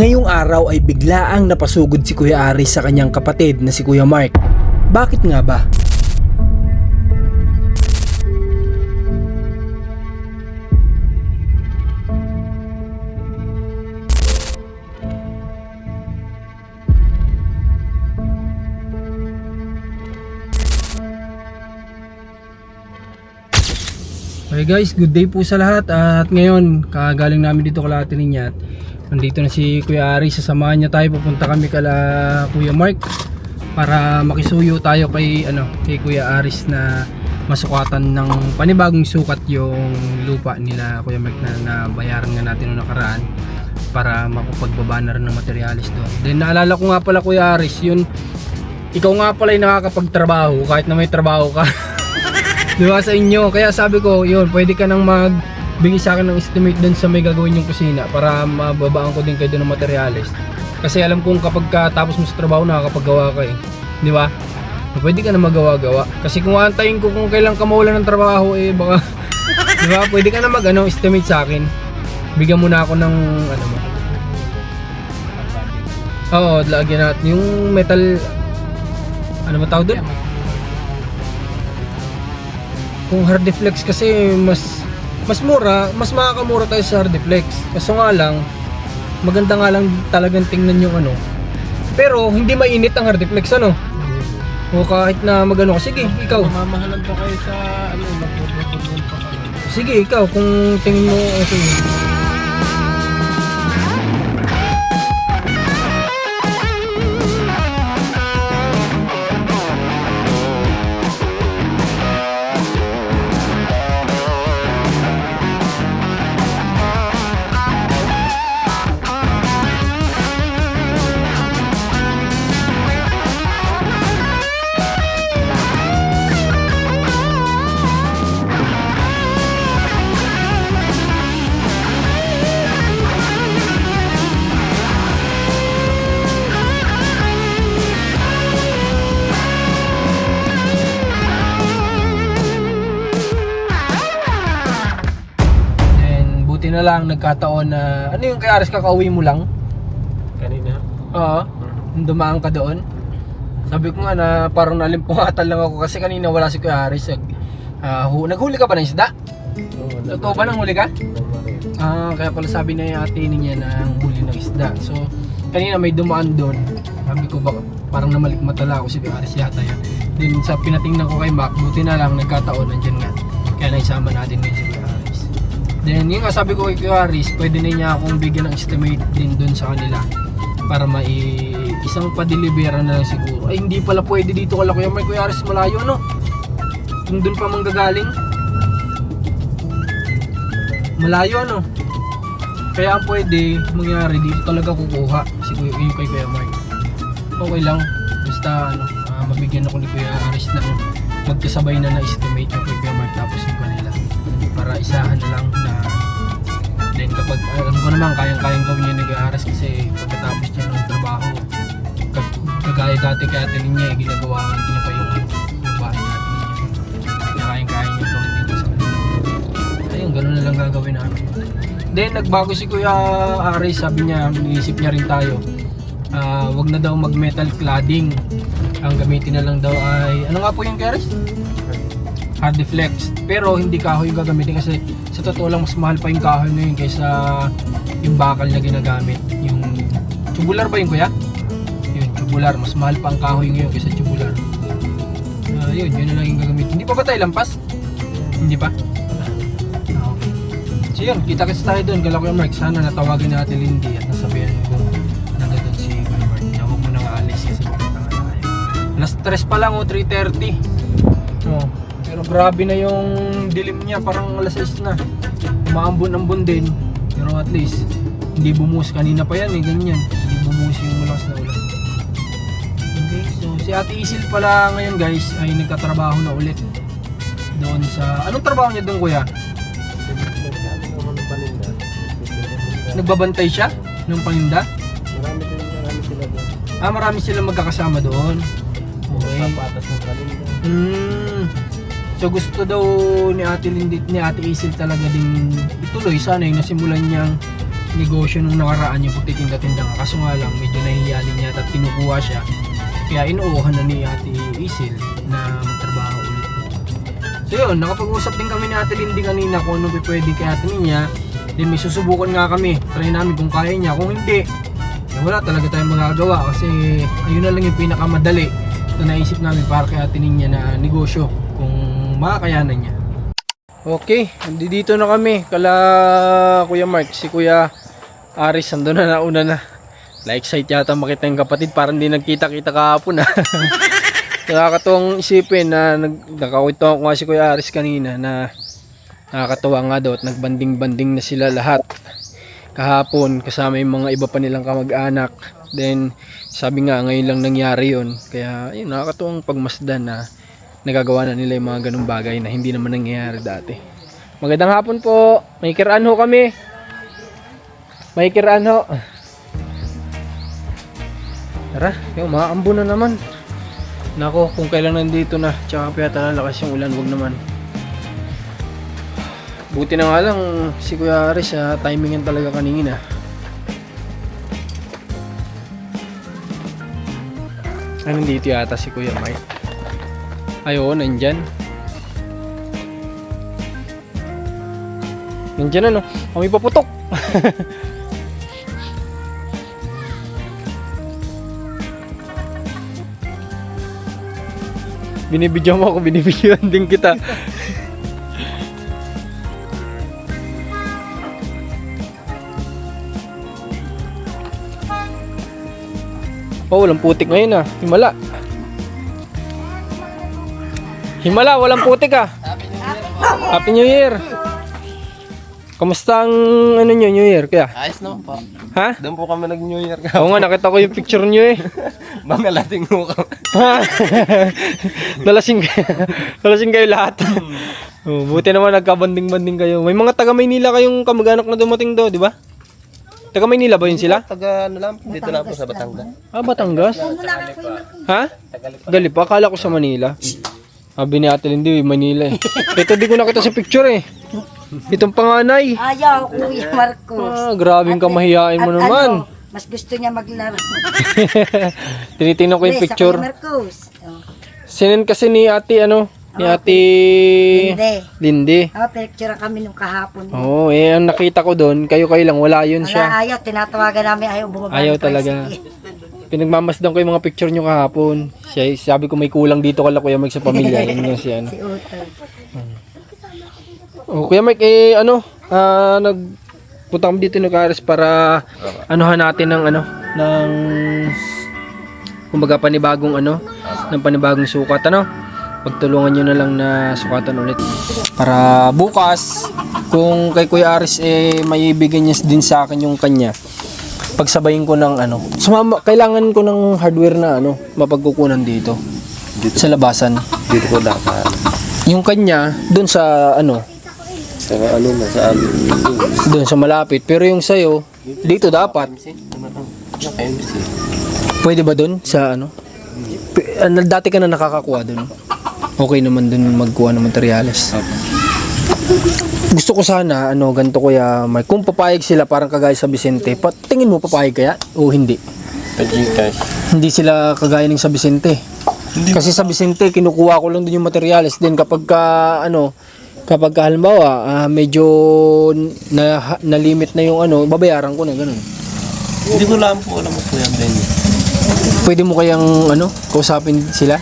Ngayong araw ay biglaang napasugod si Kuya Aris sa kanyang kapatid na si Kuya Mark. Bakit nga ba? Okay guys, good day po sa lahat. At ngayon, kagaling namin dito kala Ate Ninyat. Nandito na si Kuya Aris, sasamahan niya tayo. Pupunta kami kala Kuya Mark para makisuyo tayo kay Kuya Aris na masukatan ng panibagong sukat yung lupa nila Kuya Mark na bayaran nga natin noong nakaraan para mapapagbaba na rin ng materialis doon. Then naalala ko nga pala Kuya Aris, yun, ikaw nga pala yung nakakapagtrabaho kahit na may trabaho ka. Diba sa inyo? Kaya sabi ko, yun, pwede ka nang magbigay sa akin ng estimate dun sa may gagawin yung kusina para mababaan ko din kayo dun ng materials. Kasi alam kong kapag tapos mo sa trabaho, nakakapaggawa ka eh. Di ba? Pwede ka na magawa-gawa. Kasi kung antayin ko kung kailan ka mawalan ng trabaho, eh baka, di ba? Pwede ka na estimate sa akin. Bigyan mo na ako ng, Oo, lagyan natin yung metal, ba tawag dun? Kung hard deflex kasi mas mura, mas makakamura tayo sa hard deflex. Kaso nga lang, maganda nga lang talagang tingnan yung pero hindi mainit ang hard deflex O kahit na sige, ikaw. Mamahalan pa kayo sa magpupulpul pa kayo. Sige, ikaw kung tingin mo okay. Na lang nagkataon na yung kay Aris kakauwi mo lang Kanina? oo dumaan ka doon, sabi ko nga na parang nalimpungatan lang ako kasi kanina wala si Kuya Aris. Naghuli ka ba ng isda? Totoo ba nang huli ka? Kaya pala sabi na yung ate niya na huli ng isda. So kanina may dumaan doon, sabi ko baka parang namalikmatala ako si Kuya Aris yata yan. Then sa pinatingnan ko kay Mac, buti na lang nagkataon nandiyan nga, kaya naisama natin ngayon si Kuya Aris. Then yung sabi ko kay Kuya Aris, pwede na niya akong bigyan ng estimate din doon sa kanila para isang pa-delivera na lang siguro. Ay hindi pala pwede dito kala Kuya Mark. Kuya Aris malayo kung doon pa manggagaling malayo kaya ang pwede mangyari dito talaga kukuha yung kay Kuya Mark. Okay lang basta mabigyan ako ni Kuya Aris ng magkasabay na estimate yung kay Kuya Mark tapos yung kanila para isahan na lang na then kapag alam ko naman kayang gawin niya ni Kuya Aris kasi pagkatapos niya ng trabaho kagaya dati kaya atin niya ginagawa niya pa yung bahay natin niya kaya niya gawin dito sa kanila. Ayun, ganoon na lang gagawin namin. Then nagbago si Kuya Aris, sabi niya iniisip niya rin tayo, wag na daw mag metal cladding, ang gamitin na lang daw ay nga po yung Kuya Aris? Hard deflex, pero hindi kahoy yung gagamitin kasi sa totoo lang mas mahal pa yung kahoy ngayon kaysa yung bakal na ginagamit. Yung tubular ba yung Kuya? Yun, tubular, mas mahal pa ang kahoy ngayon kaysa tubular. Yun na lang yung gagamitin. Hindi pa ba tayo lampas? Hindi pa? Okay. So yun, kita-kits tayo doon kala Kuya Mark. Sana natawagin natin Lindy at nasabihan ko nandun si Kuya Mark. Huwag mo nang aalis kasi pupunta nga tayo. Alas 3 pa lang 3:30. Pero grabe na yung dilim niya, parang alas 6 na. Umaambon-ambon din. Pero at least hindi bumuhos, kanina pa yan ganyan. Hindi bumuhos yung malakas na ulan. Okay, so si Ate Isil pala ngayon guys ay nagtatrabaho na ulit doon sa, anong trabaho niya doon Kuya? Nagbabantay siya ng paninda? Marami sila magkakasama doon. Okay. Papatas ng paninda. So gusto daw ni Ate Isil talaga din ituloy sana yung nasimulan niyang negosyo nung nakaraan yung pagtitinda-tinda nga. Kaso nga lang, medyo nahihiya din niya at tinukuha siya. Kaya inuuhan na ni Ate Isil na magtrabaho ulit. So yun, nakapag-usap din kami ni Ate Lindy kanina kung ano pwede kay Ate niya. Then may susubukan nga kami. Try namin kung kaya niya. Kung hindi, wala talaga tayong magagawa kasi ayun na lang yung pinakamadali na naisip namin para kay Ate niya na negosyo kung makakayanan niya. Okay, dito na kami kala Kuya Mark, si Kuya Aris ando na nauna na. Na-excite yata makita yung kapatid, parang hindi nagkita-kita kahapon. Nakakatuwang isipin na nakakawito ako nga si Kuya Aris kanina na nakakatuwa nga daw at nagbanding-banding na sila lahat kahapon kasama yung mga iba pa nilang kamag-anak. Then sabi nga ngayon lang nangyari yun, kaya yun, nakakatuwang pagmasdan na nagagawa na nila yung mga ganung bagay na hindi naman nangyayari dati. Magandang hapon po, may kiraan ho kami. May kiraan ho. Tara, yung maambo na naman. Nako, kung kailan nandito na, tsaka pa yata lalakas yung ulan, wag naman. Buti na nga lang si Kuya Aris, timingan talaga kanina. Anong dito yata si Kuya Mike? Ayun, nandyan. Nandyan ano, kami paputok. Binibidyo mo ako, binibidyoan din kita. Oh, walang putik ngayon Himala. Himala, walang putik Happy New Year. Kamusta ang ano nyo, New Year kaya? Ayos naman po. Ha? Doon po kami nag-New Year Oo nga, nakita ko yung picture nyo Mga lating mo kami. Nalasing kayo lahat. Oh, buti naman nagkabanding-banding kayo. May mga taga Maynila kayong kamag-anak na dumating do, di ba? Taga Maynila ba yun sila? Taga ano lang, dito lang po sa Batangas. Batangas? Ha? Galipa, akala ko sa Manila. Sabi ni Ate Lindy, Manila Ito di ko nakita sa picture Itong panganay. Ayaw, Kuya Marcos. Grabing kamahiyain mo naman. Mas gusto niya maglaro. Tinitingnan ko yung Sa picture. Kuya Marcos. Sinin kasi ni Ate ni Ate Lindy. Picture kami nung kahapon. Oo, ang nakita ko doon, kayo lang, wala yun siya. Ayaw, tinatawagan namin, ayaw bumaba. Ayaw talaga. Pinagmamasdan ko yung mga picture nyo kahapon. Sabi ko may kulang dito kala Kuya Mike sa pamilya. Yun yung si Si Utol. Kuya Mike, nagpunta kami dito ng Karis para anuhan natin ng kumbaga panibagong ng panibagong sukat pagtulungan nyo na lang na sukatan ulit para bukas kung kay Kuya Aris may ibigay niya din sa akin yung kanya, pagsabayin ko ng kailangan ko ng hardware na mapagkukunan dito sa labasan. Dito po dapat. Yung kanya doon sa Sa doon sa malapit, pero yung sayo dito dapat. Pwede ba doon sa dati ka na nakakakuha doon? Okay naman doon magkuha ng materyales. Gusto ko sana ganito Kuya Mike, kung papayag sila parang kagaya sa Vicente, tingin mo papayag kaya o hindi? Hindi sila kagaya ng sa Vicente. Kasi sa Vicente kinukuha ko lang doon yung materyales, din kapag halimbawa medyo na limit na yung babayaran ko na ganun. Hindi ko lang po alam po yan din. Pwede mo kayang kausapin sila?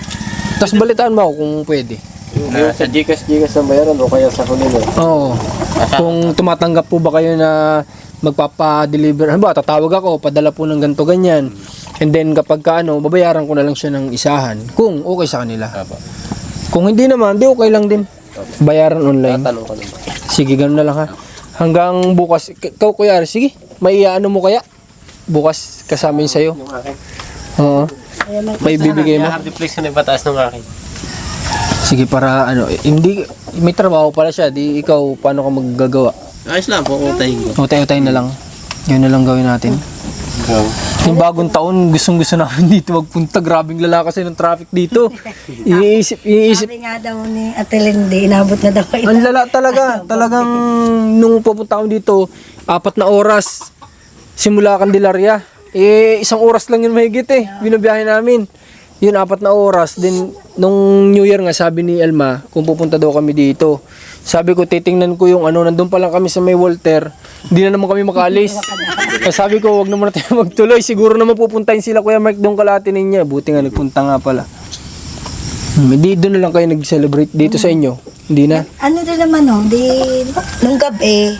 Tapos balitaan mo ako kung pwede. Sa Gcash na bayaran o kaya sa kanila? Oo. Kung tumatanggap po ba kayo na magpapa-deliver, halimbawa tatawag ako, padala po ng ganito ganyan. And then kapag babayaran ko na lang siya ng isahan kung okay sa kanila. Kung hindi naman, di okay lang din. Bayaran online. Tatanong ko naman. Sige, ganun na lang hanggang bukas. Ikaw Kuya Aris, sige, may mo kaya? Bukas kasama yun sa'yo. Yung akin. Oo. May bibigay mo. Hard place ko na ipataas ng akin. Sige, para hindi, may trabaho pala siya, di ikaw paano ka maggagawa? Ayos lang po, utahin ko. Utay-utay na lang. Yun na lang gawin natin. Yung bagong taon, gustong-gusto namin dito magpunta. Grabing lalakas ng traffic dito. Iniisip. Sabi nga daw ni Ate Lindy, inabot na daw. Ang lala talaga. Talagang nung pupunta kami dito, 4 na oras. simula Candelaria. Isang oras lang yun mahigit binabiyahe namin. Yun, 4 na oras. Then, nung New Year nga, sabi ni Elma, kung pupunta daw kami dito. Sabi ko, titingnan ko yung nandun pa lang kami sa may Walter. Hindi na naman kami makaalis. Kaya sabi ko, wag naman natin magtuloy. Siguro naman pupuntahin sila, Kuya Mark, doon kalahati ninyo. Buti nga, nagpunta nga pala. Hindi, doon na lang kayo nag-celebrate dito sa inyo. Hindi na. Ano din naman nung gabi,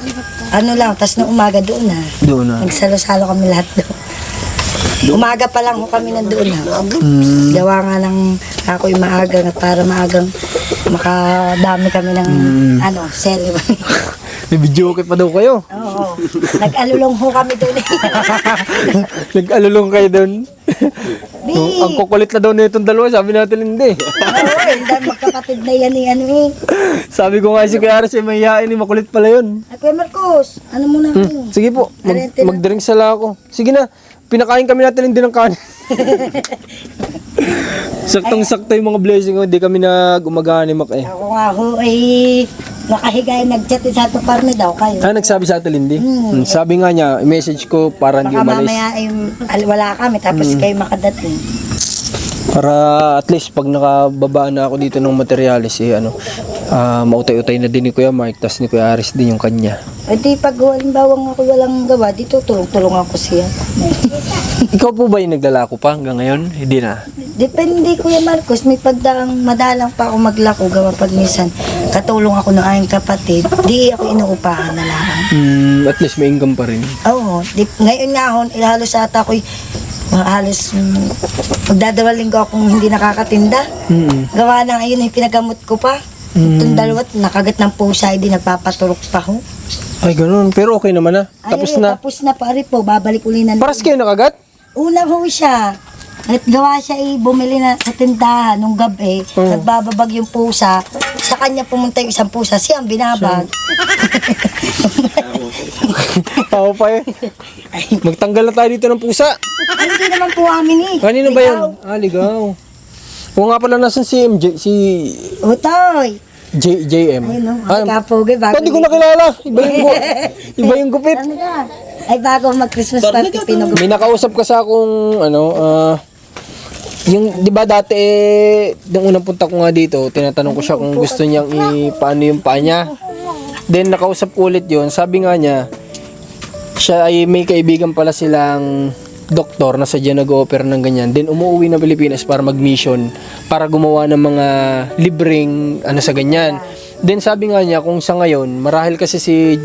tas nung umaga doon na. Doon na. Nagsalo-salo kami lahat doon. Umaga pa lang kami nandoon na. Gawa nga ng ako yung maaga na para maagang makadami kami ng celebrate. May video okay pa daw kayo. Oo. Nag-alulong ho kami doon. Nag-alulong kayo doon. Ang kukulit na daw na itong dalawa, sabi natin hindi. Oo, hindi magkapatid na yan Sabi ko nga si Kuya Aris, may yain, makulit pala yun. Kuya Marcos, ano muna kayo? Sige po, mag-drink sala ako. Sige na, pinakain kami natin hindi ng kanin. Saktong-sakto yung mga blessing ko, hindi kami nag-umagani Ako nga ho, nakahiga nag-chat sa Tuparme daw kayo. Nagsabi sa Ate Lindy? Sabi nga niya, i-message ko para hindi Baka umalis. mamaya wala kami, tapos kayo makadating. Para at least pag nakababa na ako dito ng materialis, mautay-utay na din ni Kuya Mark, tas ni Kuya Aris din yung kanya. Di pag halimbawa ako walang gawa, dito tulong-tulong ako siya. Ikaw po ba yung naglalako pa hanggang ngayon? Hindi na. Depende Kuya Marcos, may madalang pa ako maglako gawa pag minsan katulong ako ng aking kapatid, di ako inuupahan na lang. At least may income pa rin. Oo, ngayon nga ako, halos ata ako'y halos magdadalawang linggo akong hindi nakakatinda. Gawa na ngayon yung pinagamot ko pa. Itong dalawat, nakagat ng pusa, hindi nagpapaturok pa ho. Ay, ganun. Pero okay naman na. Tapos na. Tapos na pare po, babalik uli na. Paras kayo nakagat? Una ho siya. At gawa siya bumili na sa tindahan nung gabi. Nagbababag yung pusa. Sa kanya pumunta yung isang pusa. Siya ang binabag. Tao pa Magtanggal na tayo dito ng pusa. Ay, hindi naman po amin Kanino ba yun? Ligaw. O nga pala nasan si MJ, si Utoy. JM. Ayun no, kapogi bago. Hindi ko nakilala. Iba yung gupit. Ano na? Ay bago mag-Christmas party pinag. May nakausap ka sa akong yung 'di ba dati nung unang punta ko nga dito, tinatanong ko siya kung gusto niyang paano yung paa niya. Then nakausap ko ulit 'yon. Sabi nga niya siya ay may kaibigan pala silang doktor na sadya nag-o-offer ng ganyan. Then umuwi na Pilipinas para mag-mission para gumawa ng mga libreng sa ganyan. Then sabi nga niya kung sa ngayon, marahil kasi si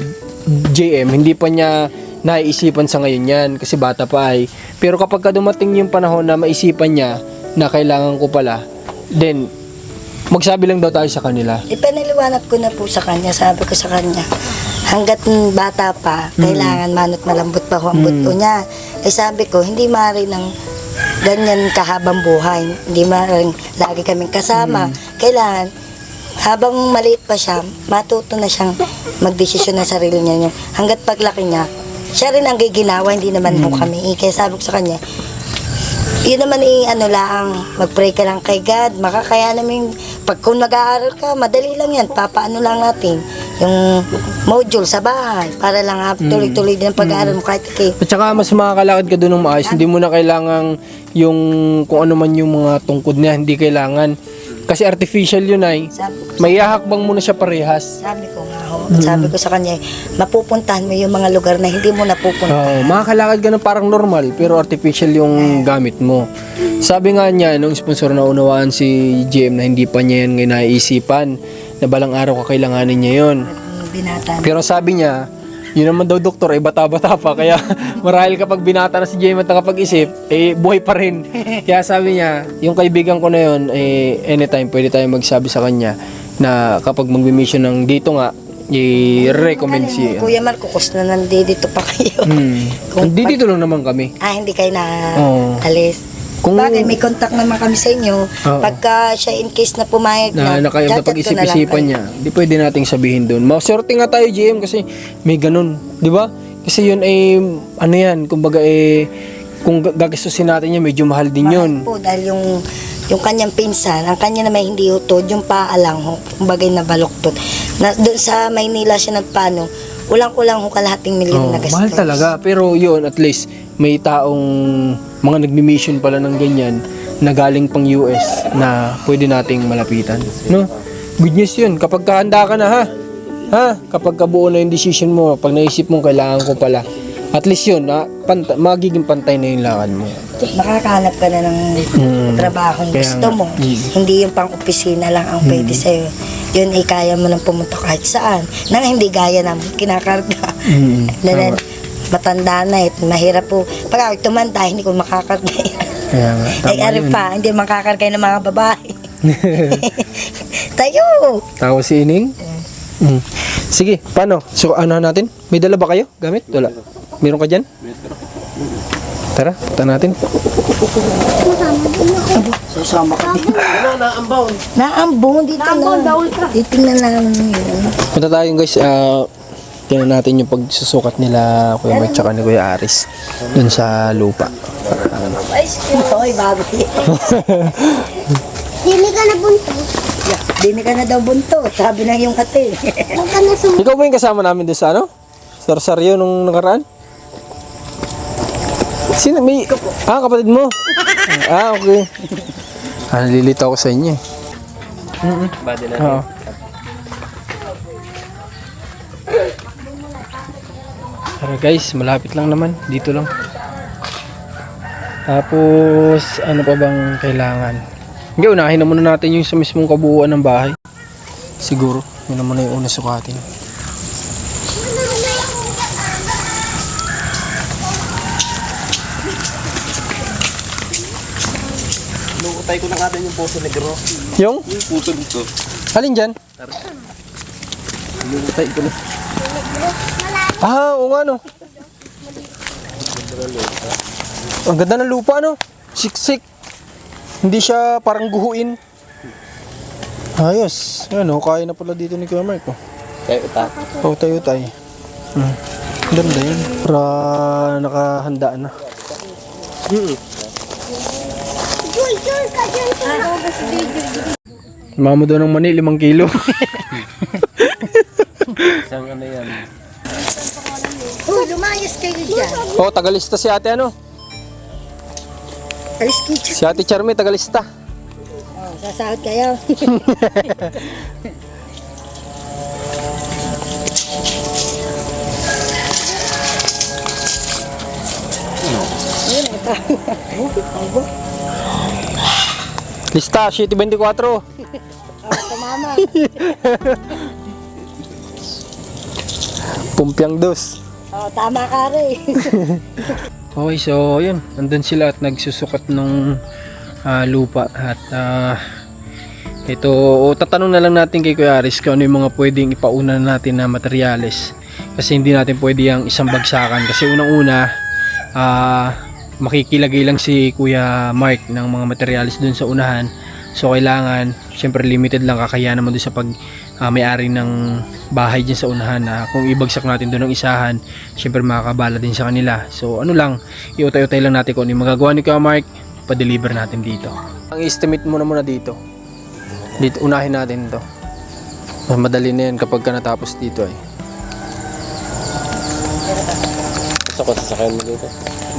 JM hindi pa niya naiisipan sa ngayon yan kasi bata pa ay. Pero kapag dumating yung panahon na maisipan niya na kailangan ko pala, then magsabi lang daw tayo sa kanila. Ipaniliwanag ko na po sa kanya, sabi ko sa kanya, hanggat bata pa, kailangan manot malambot pa ho ang buto niya. Sabi ko, hindi maaari ng ganyan kahabang buhay. Hindi maaari lagi kaming kasama. Kailangan, habang maliit pa siya, matuto na siyang magdesisyon ng sarili niya. Hanggat paglaki niya, siya rin ang giginawa, hindi naman ho kami. Kaya sabi ko sa kanya, yun naman mag-pray ka lang kay God, makakaya namin, pag kung mag-aaral ka, madali lang yan, papaano lang natin, yung module sa bahay, para lang tuloy-tuloy din ang pag-aaral mo kahit kay. At saka mas makakalakad ka doon ng maayos, hindi mo na kailangan yung kung ano man yung mga tungkod niya, hindi kailangan. Kasi artificial yun ay, may hahakbang mo na siya parehas. Sabi ko nga ho, sabi ko sa kanya, mapupuntahan mo yung mga lugar na hindi mo napupuntahan. Makakalakad ka ng parang normal, pero artificial yung gamit mo. Sabi nga niya, nung sponsor na unawaan si GM na hindi pa niya yan ngayon naiisipan, na balang araw kakailanganin niya yun. Binata. Pero sabi niya, yun naman daw doktor, bata-bata pa, kaya marahil kapag binata na si GM at nakapag-isip, buhay pa rin. Kaya sabi niya, yung kaibigan ko na yun, anytime pwede tayo magsabi sa kanya na kapag mag-mission ng dito nga, i-recommend siya. Kuya Marco, kus na nandito pa kayo. Dito lang naman kami. Hindi kayo na alis. Kung Bagay, may contact naman kami sa inyo. Pagka siya in case na pumayag na napag-isip-isipan niya, di pwede nating sabihin doon. Maswerte nga tayo, GM, kasi may ganun. Di ba? Kasi yun ay, yan, kumbaga kung gagastusin natin yan, medyo mahal din yun. Mahal po, dahil yung kanyang pinsan, ang kanya na may hindi utod, yung paa lang, kumbaga na baluktot. Doon sa Maynila siya nagpano, Kulang-kulang ho kalahating milyon na gastos. mahal talaga. Pero yun, at least, may taong mga nagmi-mission pala ng ganyan na galing pang US na pwede nating malapitan. No? Good news yun. Kapag kahanda ka na, ha? Ha? Kapag kabuo na yung decision mo, pag naisip mong kailangan ko pala, at least yun, magiging pantay na yung lakad mo. Makakahanap ka na ng trabahong Kaya gusto nga. mo. Hindi yung pang-opisina lang ang pwede sa'yo. Yun ay kaya mo nang pumunta kahit saan. Nang hindi gaya namin, kinakarga. Then, matanda na eh. Mahirap po. Pag ako tumanda, hindi ko makakarga yan. Kaya nga, Ay, tama ari yun. pa, hindi makakarga ng mga babae. Tayo! Tawa si Ining? Sige, paano? So, ano natin? May dala ba kayo? Gamit? Wala. Meron ka dyan? Tara, punta natin. Susama ka din. Naambaw. Naambong, dito na. Titingnan lang yun. Punta tayo guys, tingnan natin yung pagsusukat nila Kuya Mike tsaka ni Kuya Aris dun sa lupa. Oy, bago yan. Dili ka na bunto. Dini ka na daw buntot, sabi na yung ate. Huwag ka na sum... Ikaw ba yung kasama namin dun sa ano? Sarsaryo nung nakaraan? Sino? May... kapatid mo? Okay. Nalilito ako sa inyo eh. Body na. Oo. Tara guys, malapit lang naman. Dito lang. Tapos, ano pa bang kailangan? Hindi, unahin na muna natin yung sa mismong kabuuan ng bahay. Siguro, yun na muna yung una sukatin. Lukutay ko na nga din yung puso negro. Yung? Yung puso nito. Alin dyan? Lukutay ko na. Oo nga no. Ang ganda ng lupa no. Siksik. Hindi siya parang guhuin. Ayos. Ano, kaya na pala dito ni Kuya Mark. Oh. Kaya utak. Utay-utay. Ganda yun. Para nakahanda na. Joy, joy ka dyan. Mama doon ng mani, 5 kilo. Isang ano yan. Uy, lumayas kayo dyan. Oh, tagalista si ate ano? Alis kayo dyan. Si ate Charmy, tagalista. Oh, sasahod kayo. Lista, City 24. Tumama. Pumpiang dos. Oh, tama ka rin. Okay, so yun, nandun sila at nagsusukat ng lupa at ito, tatanong na lang natin kay Kuya Aris kung ano yung mga pwedeng ipauna natin na materyales kasi hindi natin pwede yung isang bagsakan kasi unang-una makikilagay lang si Kuya Mark ng mga materyales dun sa unahan, so kailangan syempre limited lang kakayanan naman dun sa pag may-ari ng bahay dyan sa unahan na kung ibagsak natin doon ng isahan, syempre makakabala din sa kanila. So ano lang, iutay-utay lang natin kung ano yung magagawa ni Kuya Mark, pa-deliver natin dito. Ang estimate mo na muna dito. Dito, unahin natin to. Mas madali na yan kapag ka natapos dito eh. Gusto ko sasakyan mo dito.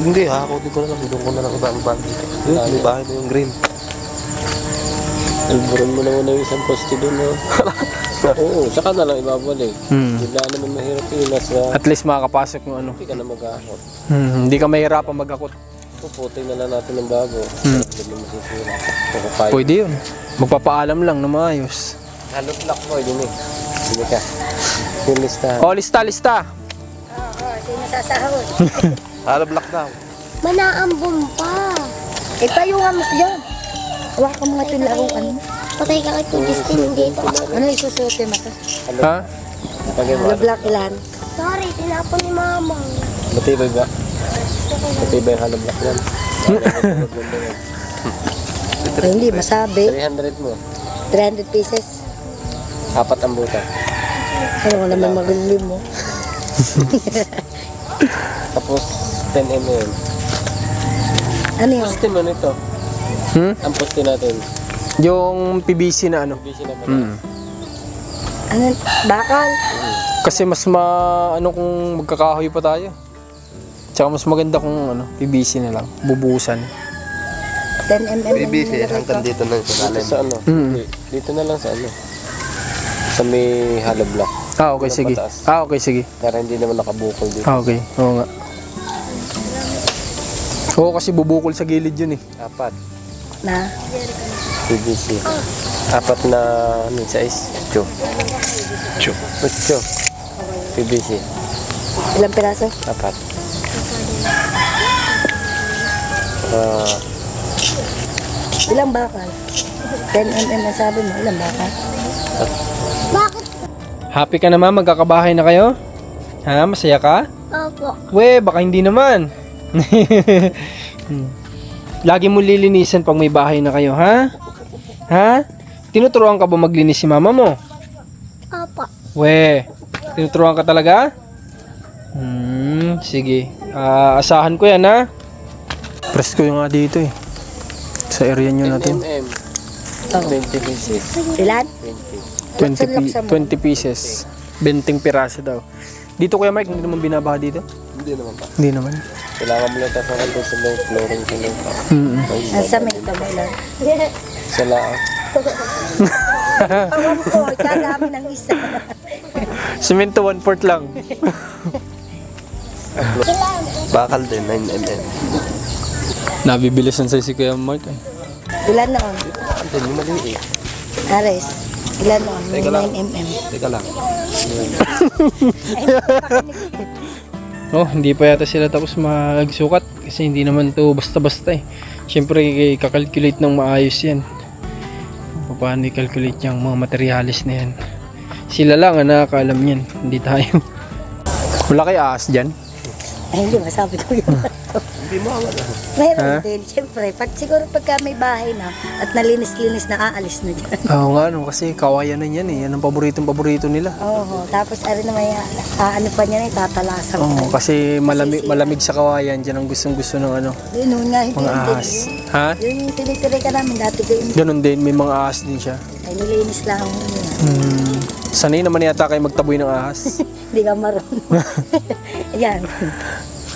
Hindi, hakotin ko na lang. Doon ko na lang ibang dito. Yun, may bahay na yung green. Alburon mo na muna yung isang poste doon. Oo, saka na lang ibabalik. Bigla naman mahirap yun. At least makakapasok yung ano. Hindi ka na mag-ahot. Hindi ka mahirapan mag-akot. Puputin na lang natin ng bago. Hindi mo masisira. Pupapay. Pwede yun. Magpapaalam lang na maayos. Halot lock mo, yun eh. Sige ka. Yung listahan. Oh, lista. Sino sasahod? Halot lock daw. Manaambon pa. Ipayungan mo yan. Hawakan mo nga ito yung laruan mo. Patay ka kay Justin dito. Ano isusuot mo ito? Ha? Pagay mo. Black ilan? Sorry, tinapon ni mama. Matibay ba? Matibay yung halot lock yan. Ay, hindi, masabi. 300 mo. 300 pieces. 4 ang buta. Ano ko naman magulim mo. Tapos 10 mm. Ano yun? Poste mo nito. Ang poste natin. Yung PVC na ano. Busy na ba? Ano? Bakal? Kasi mas ano kung magkakahoy pa tayo. Tsaka mas maganda kung PVC na lang, bubuhusan. 10 mm. BBC, hanggang dito na sa Dito kalim. sa ano? Dito na lang sa ano? Sa may hollow block. Okay, sige. Pataas. Okay, sige. Para hindi naman nakabukol dito. Okay, oo nga. Oo, kasi bubukol sa gilid yun eh. Apat. Na? PVC. Apat na size. 8. 8. PVC. Ilang piraso? Apat. Ilang bakal? 10 mm na sabi mo. Ilang bakal? Bakit? Happy ka naman, magkakabahay na kayo? Ha, masaya ka? Opo. We, baka hindi naman. Lagi mo lilinisan pag may bahay na kayo, ha? Ha? Tinuturuan ka ba maglinis si mama mo? Opo. We, tinuturuan ka talaga? Sige. Asahan ko yan, ha? Press ko yung nga dito eh. Sa area nyo natin. MM. Oh. 20 pieces. Ilan? 20. 20 pieces. 20 piraso daw. Dito Kuya Mike, hindi naman binabaha dito? Hindi naman pa. Hindi naman. Kailangan mo lang tasangan doon sa low flooring sa low pa. Nasa may tabo lang. Sa laang. Pawang ko, kagami ng isa. Semento 1/4 lang. Bakal din, 9mm. Nabibilisan sa'yo si Kuya Mark. Ilan noon? Ito, yung maliit. Ares. Ilan noon? May Teka lang. 9 mm. Teka lang. Oh, hindi pa yata sila tapos magsukat kasi hindi naman to basta-basta eh. Siyempre kakalculate ng maayos yan. Paano i-calculate yung mga materialis na yan. Sila lang ang nakakaalam yan, hindi tayo. Wala kay ahas dyan? Ay, hindi masabi ko yun. Hindi mo awal. Mayroon din. Siyempre, siguro pagka may bahay na at nalinis-linis na aalis na dyan. Oo nga no, kasi kawayan na yan eh. Yan ang paborito nila. Oo, tapos ari na may ano pa niya na tatalasan Oo, kasi malamig sa kawayan. Dyan ang gustong-gusto ng Yun noon nga, hindi mga yun ahas. din. Ha? Yun yung tinitiri ka namin dati ko yun. Ganun din, may mga ahas din siya. Ay, nilinis lang ako yun. Sanay naman yata kayo magtaboy ng ahas. Hindi ka marunong. Ayan.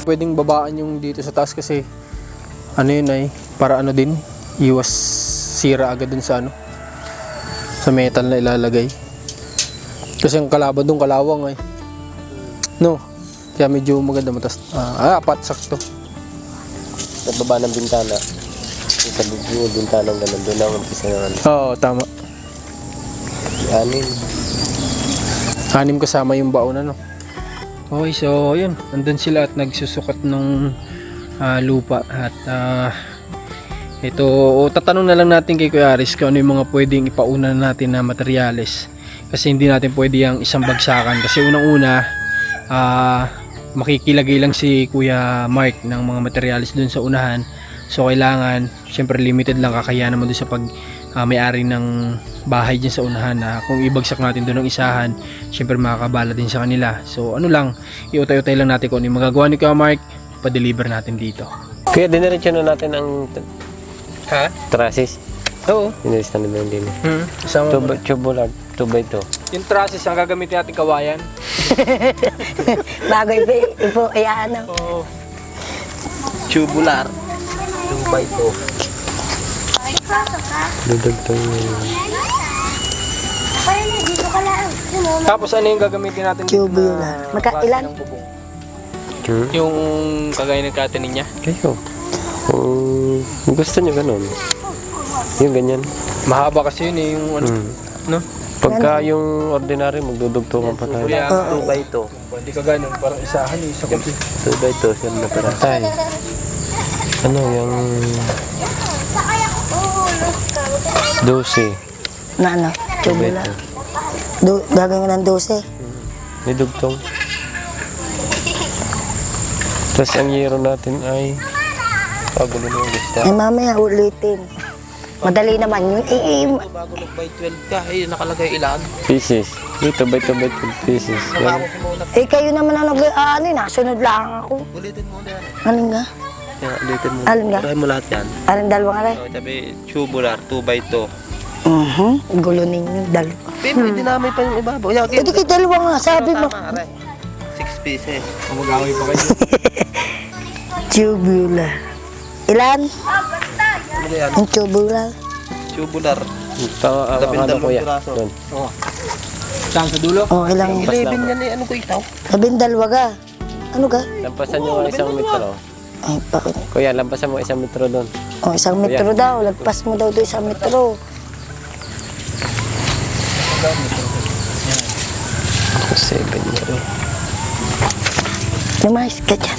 Pwedeng babaan yung dito sa taas kasi yun ay para din iwas sira agad dun sa sa metal na ilalagay kasi ang kalaban dun kalawang ay no kaya medyo maganda matas apat sakto Sa baba ng bintana. Sa yung bintana ng ganun. Doon ang umpisa ng ano. oo tama 6 kasama yung baon okay so yun nandun sila at nagsusukat ng lupa at ito tatanong na lang natin kay Kuya Aris kung ano yung mga pwedeng ipauna natin na materyales kasi hindi natin pwede yung isang bagsakan kasi unang-una makikilagay lang si Kuya Mark ng mga materyales dun sa unahan so kailangan syempre limited lang kakayahan naman dun sa pag may-ari ng bahay dyan sa unahan na kung ibagsak natin doon ng isahan syempre makakabala din sa kanila so lang iutay-utay lang natin kung ano yung magagawa ni Kuya Mark pa-deliver natin dito. Kaya diniretso na natin ang trusses. Oo. Diniretso na namin din. Kasama mo na. Tubular 2x2. Yung trusses ang gagamitin natin kawayan. Bago ipo, ano. Oo. Tubular. 2x2. Dudugtong Parang dito ka lang. Tapos ano yung gagamitin natin dito Tubular. klase Ilan? ng bubong? Yung kagaya ng cutting niya. Kayo. Kung gusto nyo ganun. Yung ganyan. Mahaba kasi yun eh yung no? Pagka yung ordinary, magdudugtungan pa tayo. Kaya 2x2. hindi ka ganun parang isahan eh. Isa kasi. 2x2, siyam na pera. Tay. Ano yung 12. Na ano? Tubular. Gagawin ko ng 12. May dugtong. Tapos ang yero natin ay pagulo na yung gusto. Ay mamaya ulitin. Madali naman yun. Bago mag-by 12 ka, nakalagay ilan. Pieces. Dito by 2 by 12 pieces. Yan. Kayo naman ang nasunod lang ako. Ulitin mo na yan. Alin nga? Ulitin mo. Alin nga? Try mo lahat yan. Alin dalawang aray? Sabi, tubular 2x2. Gulo ninyo, dalawa. Pero dinamay pa yung ibabaw. Yeah, Pwede kayo dalawa nga, sabi mo. 6 pieces. Mag-away pa kayo. Tubular. Ilan? Ano ba yan? Ang tubular. Tubular. Ano kuya? piraso. Doon. Saan sa dulo? Oh, ilang? 11 yan eh. Ano ko itaw? 12 ka. Ano ka? Lampasan nyo ang 1 metro. Ay, bakit? Kuya, lampasan mo 1 metro doon. Oh, 1 metro daw. Lagpas mo daw doon 1 metro. Ako 7 metro. Lumayas ka dyan.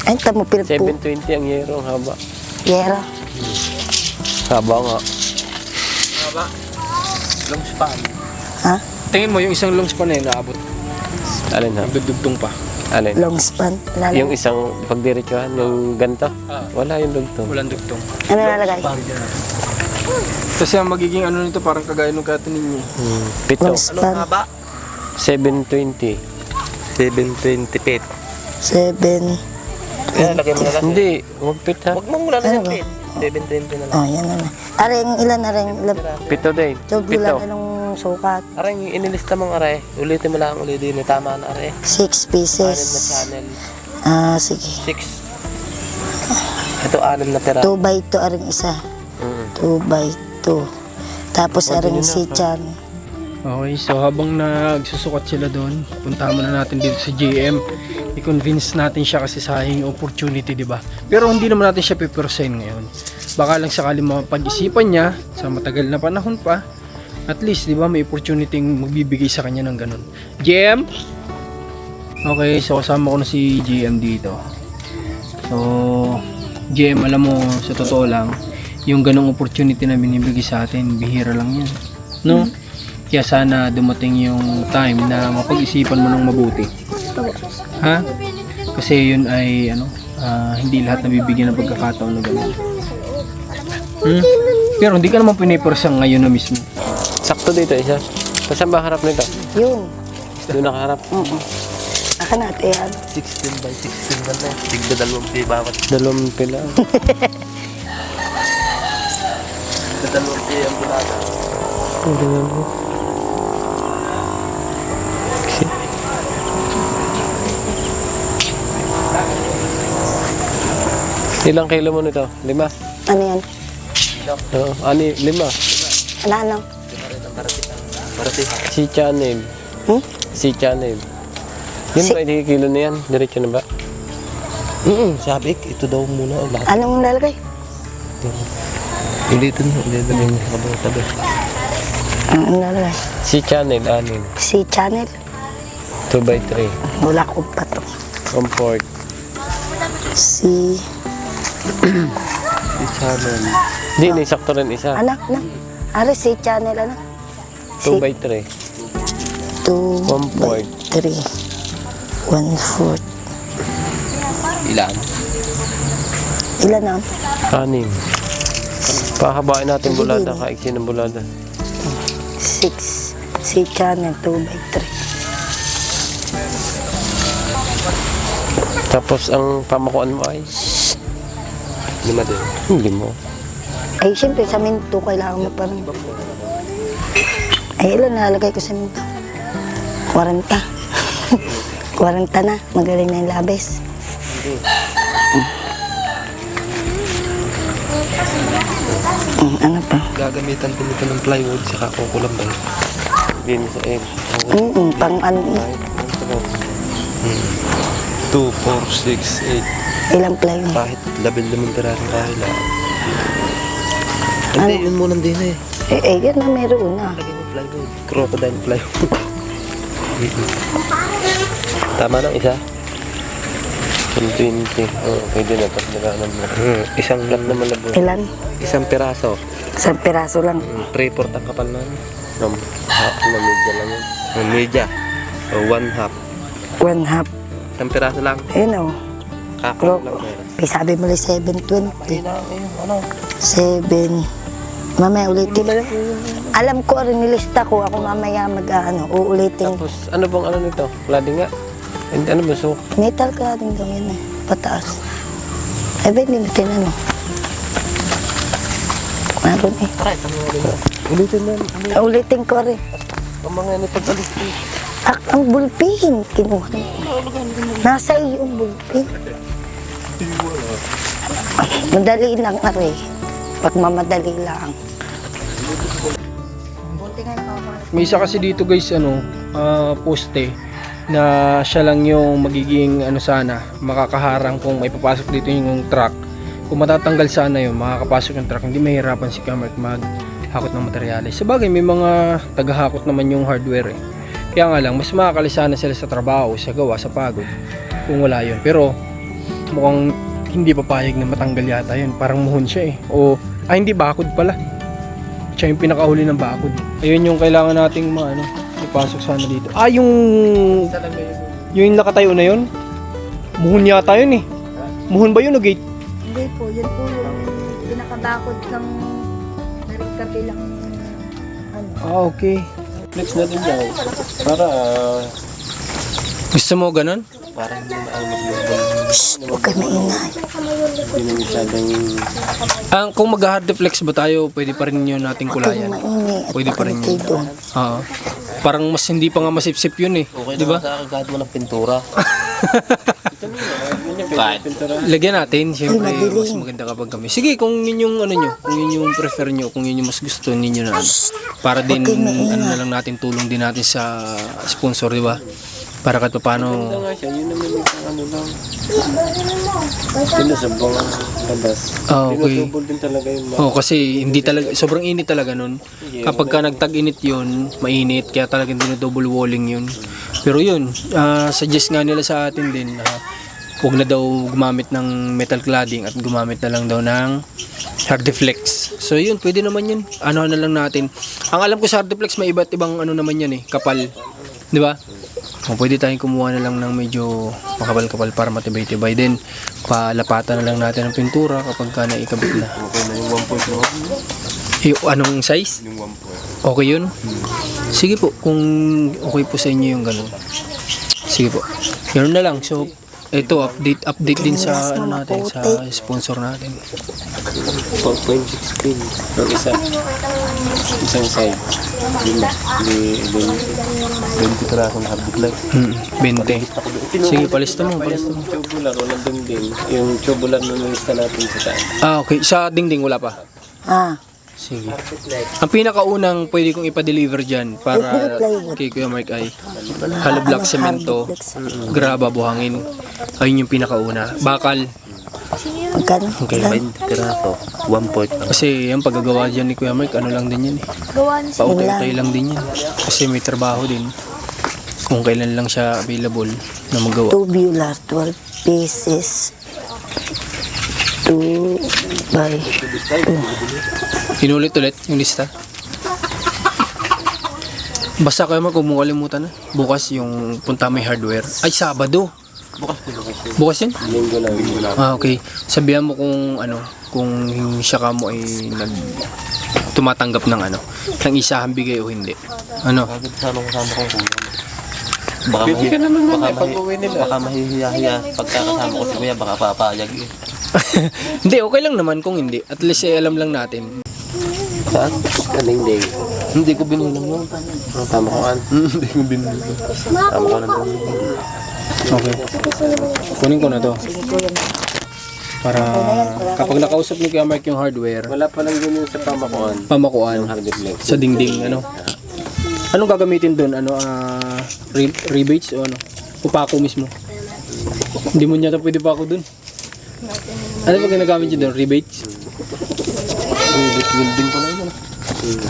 Ay, tamo pinagpo. 720 ang yero, ang haba. Yera. Haba nga. Long span. Ha? Tingin mo yung isang long span na yun, naabot. Alin ha? Nagdudugtong pa. Alin? Long span. Lalo. Yung isang pagdiretsuhan, yung ganito. Wala yung dugtong. Walang dugtong. Ano nalagay? Kasi ang magiging ano nito, parang kagaya nung kato ninyo. Pito. Long span. Haba? 720. 720 feet. 7. Kaya lagay mo na lang. Hindi, huwag pit ha. Huwag mo muna Ano lang ba? feet. 720 na lang. Oh, yan na. Aring ilan, ilan. Pito din. Tubular, Pito. anong sukat? Aray, yung inilista mong aray. Ulitin mo lang ulit din. Tama na aray. 6 pieces. 6 na channel. Ah, sige. 6. Ito 6 na pera. 2 by 2 aring isa. 2 by 2. Tapos aring si Chan. Okay, so habang nagsusukat sila doon, puntahan muna natin dito sa JM. I-convince natin siya kasi sayang yung opportunity, di ba? Pero hindi naman natin siya pipersen ngayon. Baka lang sakali mapag-isipan niya sa matagal na panahon pa. At least, di ba, may opportunity magbibigay sa kanya ng ganun. JM? Okay, so kasama ko na si JM dito. So, JM, alam mo, sa totoo lang, yung ganung opportunity na binibigay sa atin, bihira lang yan. No? Kaya sana dumating yung time na mapag-isipan mo ng mabuti. Ha? Kasi yun ay hindi lahat nabibigyan ng pagkakataon na gano'n. Pero hindi ka naman pinipersang ngayon na mismo. Sakto dito isa. Saan ba harap nito? Yun. Doon nakaharap. Aka natin yan. 16 by 16 ba na? Tigda 2 piye bawat. 2 pila. Tigda 2 piye ang bulata. Ilang kilo mo nito? 5? Ano yan? Oo, 5. Ano? Marati. Si Channel. Si Channel. Yun ba, hindi kilo na yan? Diretso na ba? Sabi, ito daw muna ang lahat. Anong lalagay? Ulitin mo. Ulitin mo yung tabi. Anong lalagay? Si Channel, 6. Si Channel. 2x3. Wala ko pa to. Comfort. Si... Si channel. Hindi, sakto rin isa. Anak. Ari, si Channel, anak. 2x3. 2 Comfort. 3 1/4. Ilan? Ilan na? 6. Pahabain natin bulada, kaiksi ng bulada. 6. Si Channel, 2 by 3. Tapos ang pamakuan mo ay 5 din. hindi mo. Ay, siyempre, sa minto, kailangan mo parang... Ay, ilan nalagay ko sa minto? 40. 40 na. Magaling na yung labis. Ano pa? Gagamitan din ito ng plywood saka kukulam ba? Din sa M. Pang ano? 2, 4, 6, 8. Ilang plywood? Kahit 15 pirasong kahila. Hindi, yun muna din eh. Yan na, meron na. Lagyan mo plywood. Crocodile plywood. Tama na isa? 20. Oh, pwede na. Pagdagaan mo. Isang Flat naman na po. Ilan? Isang piraso. Isang piraso lang. 3/4 ang kapal na. Half na medya lang yun. Media. O 1/2. 1/2. Isang piraso lang. Ayun o. Kakao lang. Sabi mo lang 720. Ano? 7. Mamaya ulitin. Alam ko rin nilista ko. Ako mamaya uulitin. Tapos, ano bang ano nito? Cladding nga? Hindi, ano ba? So, Metal cladding daw yan eh. Pataas. Ay ba hindi natin ano? Meron eh. Ulitin na. Ulitin ko rin. Ang mga yan ipag-alis ko. Ang bulpin, kinuha mo. Nasa iyo ang bulpin. Madali lang are. Pag mamadali lang. May isa kasi dito guys, poste na siya lang yung magiging makakaharang kung may papasok dito yung truck. Kung matatanggal sana yun, makakapasok yung truck, hindi mahirapan si Kuya Mark maghakot ng materyales. Sabagay, may mga tagahakot naman yung hardware eh. Kaya nga lang, mas makakalisana sila sa trabaho, sa gawa, sa pagod kung wala yun. Pero mukhang hindi papayag na matanggal yata yun. Parang muhon siya eh. Hindi, bakod pala. Siya yung pinakahuli ng bakod. Ayun yung kailangan nating ipasok sana dito. Yung nakatayo na yun, muhon yata yun eh. Muhon ba yun o gate? Hindi po, yun po yung pinakabakod ng kabilang Okay. Flex natin daw. Para Gusto mo ganun? Parang hindi na ang mag-lubog. Huwag ka maingay. hindi na masyadong Kung mag-hard deflex ba tayo, pwede pa rin yun nating kulayan. Maingi. Pwede pa rin yun. Doon. Oo. Parang mas hindi pa nga masipsip yun eh. Okay Di ba? naman sa akin kahit mo ng pintura. kahit. Lagyan natin, syempre Ay, madilim. mas maganda kapag kami. Sige, kung yun yung kung yun yung prefer nyo, kung yun yung mas gusto ninyo na para din na lang natin, tulong din natin sa sponsor, di ba? Para kahit paano. Nga siya, yun naman yung lang. Pinasabang ang labas. Okay. Pinatubol din talaga yung Kasi hindi talaga, sobrang init talaga nun. Kapag ka nagtag-init yun, mainit, kaya talagang dinodouble walling yun. Pero yun, suggest nga nila sa atin din na huwag na daw gumamit ng metal cladding at gumamit na lang daw ng Hardiflex. So yun, pwede naman yun. Ano na lang natin. Ang alam ko sa Hardiflex, may iba't ibang naman yan eh, kapal. Di ba? Pwede tayong kumuha na lang ng medyo makapal-kapal para matibay-tibay. Then, palapatan na lang natin ang pintura kapag ka naikabit na. Okay na yung 1.1. Anong size? Yung 1.1. Okay yun? Sige po, kung okay po sa inyo yung ganun. Sige po. Ganun na lang. So, ito, update din sa natin, sa sponsor natin. 4.6 pin. Yung isang side. Hindi 20 piraso ng hardiflex. 20. Sige, palista mo. yung tubular, walang dingding. Yung tubular na nalista natin sa taas. Okay. Sa dingding, wala pa? Sige. Ang pinakaunang pwede kong ipa-deliver dyan para kay Kuya Mark ay hollow block semento, graba, buhangin. Ayun yung pinakauna. Bakal. Magkano? Okay. 20 piraso. 1.1. Kasi yung paggagawa dyan ni Kuya Mark, ano lang din yan eh. Pautay-utay lang din yan. Kasi may trabaho din. Kung kailan lang siya available na magawa. Tubular, 12 pieces. 2 by 2. Inulit ulit yung lista. Basta Kuya Mark, huwag mong kalimutan na. Bukas yung punta may hardware. Ay, Sabado. Bukas yun? Linggo lang. Okay. Sabihan mo kung kung siya ka mo ay tumatanggap ng ng isahang bigay o hindi. Bakit sana kasama ko kung baka Pwede ka naman mamaya pag-uwi nila. Baka mahihiya-hiya. Pagkakasama ko si Kuya, baka papayag eh. Hindi, okay lang naman kung hindi. At least alam lang natin. Saan? Dingding. Hindi ko binulang yun. Tama ko an. Hindi ko binulang. Tama ko lang doon. Okay. Kunin ko na to. Para kapag nakausap ni Kuya Mark yung hardware, Wala pa lang din yun sa pamakuan. pamakuan Hardiflex. sa dingding, Anong gagamitin doon? Rebates o Upako mismo? Hindi mo niya pwede pako doon. Ano ba ginagamit niyo doon? Rebates? Welding ko na yun.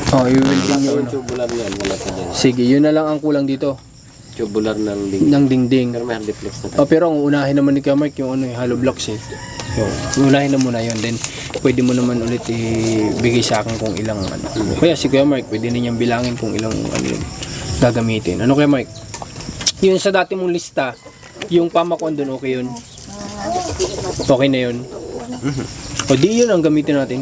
I-welding nyo Yung tubular yan, wala pa dyan. Sige, yun na lang ang kulang dito. Tubular ng dingding. Ng dingding. Pero may hardiflex na tayo. Pero ang unahin naman ni Kuya Mark yung hollow blocks eh. Unahin na muna yun. Then, pwede mo naman ulit ibigay sa akin kung ilang Kaya si Kuya Mark, pwede ninyang bilangin kung ilang yun gagamitin. Ano Kuya Mark? Yun sa dati mong lista, yung pamakuan doon, okay yun? Okay na yun? O di yun ang gamitin natin.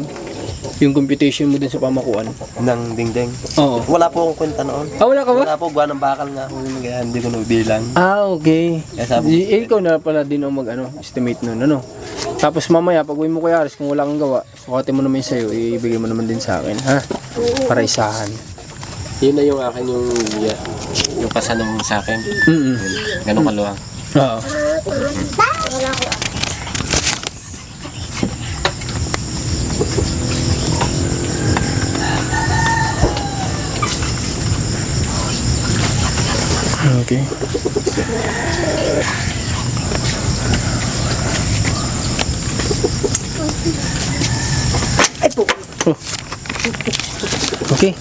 Yung computation mo din sa pamakuan. Ng dingding. Oo. Wala po akong kwenta noon. Wala ka ba? Wala po, buwan ng bakal nga ako yun. Kaya hindi ko nabilang. Okay. Kaya sabi- Ikaw na pala din ang estimate nun, Tapos mamaya, pag uwi mo Kuya Aris, kung wala kang gawa, sukatin mo naman yung sa'yo, ibigay mo naman din sa akin, ha? Para isahan. Yun na yung akin yung kasanong sa akin. Ganun kaluwang. Oo. Okay. Ay po. Okay.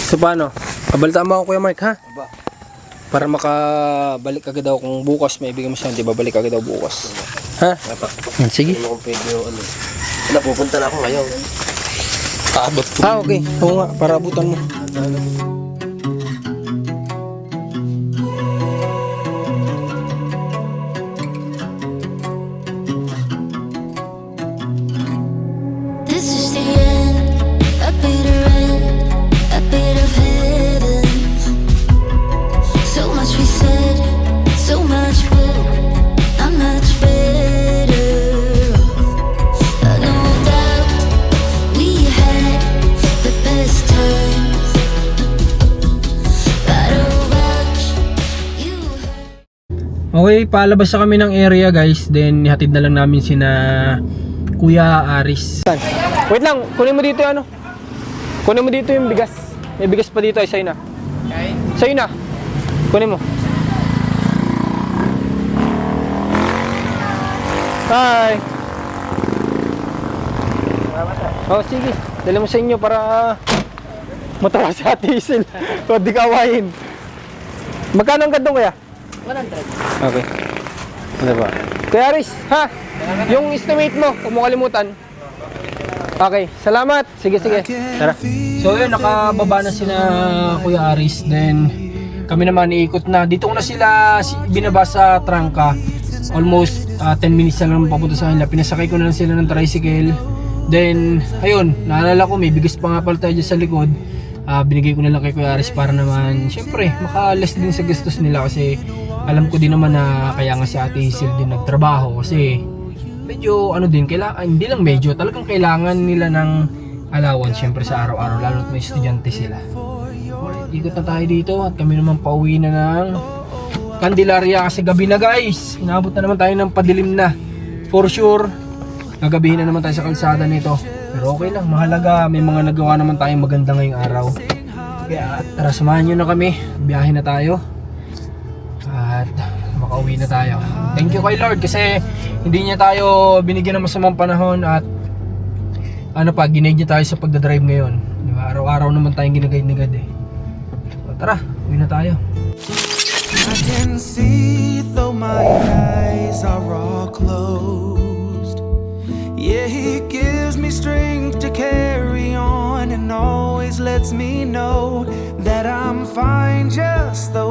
So paano? Kabalitaan mo ako Kuya Mark, ha? Para makabalik agad ako kung bukas may ibigay mo siya, di ba balik agad ako bukas. Ha? Sige. Ano kung pwede yung ano. Napupunta na ako ngayon. Kaabot ko. Okay. Oo nga, para abutan mo. This is the end, a bitter end, a bit of heaven. So much we said, so much, but I'm much better off. No doubt we had the best times, but oh watch you heard. Okay, palabas na kami ng area guys. Then ihatid na lang namin sina Kuya Aris. Wait lang, kunin mo dito yung ano. Kunin mo dito yung bigas. May bigas pa dito, ay sa'yo na. Sa'yo na. Kunin mo. Hi. Oh, sige. Dala mo sa inyo para matawa si Ate Hazel. O, di kawain. Magkano ang gandong kaya? 100. Okay. Ano ba? Kuya Aris, ha? Yung estimate mo, kung mo kalimutan. Okay, salamat. Sige, sige. Tara. So yun, nakababa na sila Kuya Aris. Then, kami naman iikot na. Dito ko na sila binaba sa trangka. Almost 10 minutes na lang papunta sa kanila. Pinasakay ko na lang sila ng tricycle. Then, ayun, naalala ko may bigas pa nga pala tayo dyan sa likod. Binigay ko na lang kay Kuya Aris para naman, syempre, maka-less din sa gastos nila. Kasi alam ko din naman na kaya nga si Ate Hazel din nagtrabaho. Kasi medyo ano din, kailangan, hindi lang medyo, talagang kailangan nila ng allowance syempre sa araw-araw, lalo at may estudyante sila. Alright, ikot na tayo dito at kami naman pauwi na ng Candelaria kasi gabi na guys. Inabot na naman tayo ng padilim na. For sure, gagabihin na naman tayo sa kalsada nito. Pero okay lang, mahalaga, may mga nagawa naman tayong maganda ngayong araw. Kaya tara, samahan nyo na kami, biyahe na tayo. At makauwi na tayo. Thank you kay Lord kasi hindi niya tayo binigyan ng masamang panahon at ano pa, ginaid niya tayo sa pagdadrive ngayon. Di ba? Araw-araw naman tayong ginagaid-nagad eh. So, tara, uwi na tayo. I can see though my eyes are all closed. Yeah, he gives me strength to carry on and always lets me know that I'm fine just the